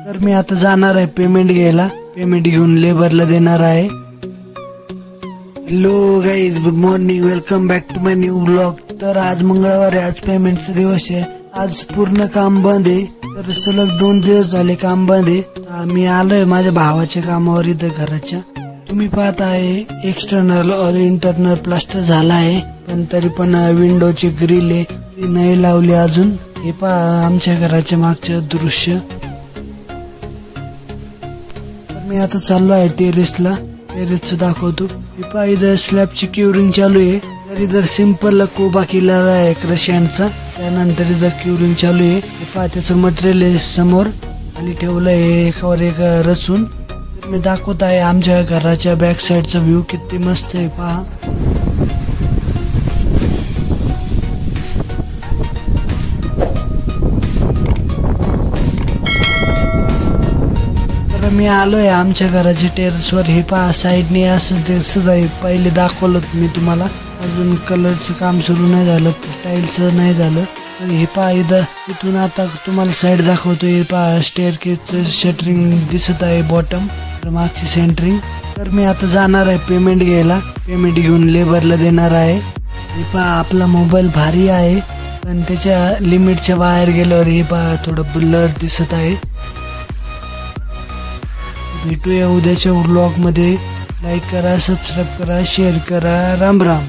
तर मी आता जाणार आहे पेमेंट घ्यायला. पेमेंट घेऊन लेबरला देणार आहे. Hello guys, good morning, welcome back to my new blog. तर आज मंगळवार आहे, आज पेमेंटचा दिवस आहे. आज पूर्ण काम बंद आहे. तर सलग 2 दिवस झाले काम बंद आहे. मी आलोय माझ्या भावाच्या कामावर इथं घराच्या. तुम्ही पाहत आहे एक्सटर्नल और इंटरनल प्लास्टर झाला आहे, पण तरी पण विंडोची ग्रिल आहे ती नाही लावली अजून. हे पहा आमच्या घराच्या मागचे दृश्य. तर मी आता चाललो आहे टेरेसला. टेरेसचं दाखवतो. हे पहा इथं स्लॅबची क्युरिंग चालू आहे. तर इधर सिंपल कोबा केलेला आहे क्रशियनचा. त्यानंतर इथं क्युरिंग चालू आहे. हे पहा त्याचं मटेरियल आहे समोर खाली ठेवलं आहे, एकावर एक रचून. मी दाखवत आहे आमच्या घराच्या बॅक साइडचा व्ह्यू किती मस्त आहे पहा. तर मी आलोय आमच्या घराच्या टेरेसवर. हे पहा साईडने असं दिसत आहे. पहिले दाखवलं मी तुम्हाला. अजून कलरचं काम सुरू नाही झालं, टाईलचं नाही झालं. तर हे पहा इथून आता तुम्हाला साईड दाखवतो. हे पहा स्टेअरकेसचं शटरिंग दिसत आहे बॉटम, मागची सेंटरिंग. तर मी आता जाणार आहे पेमेंट घ्यायला. पेमेंट घेऊन लेबरला देणार आहे. हे पहा आपला मोबाईल भारी आहे, पण त्याच्या लिमिटच्या बाहेर गेल्यावर हे पहा थोडं ब्लर दिसत आहे. भेटूया उद्याच्या व्लॉग मध्ये. लाईक करा, सबस्क्राईब करा, शेअर करा. राम राम.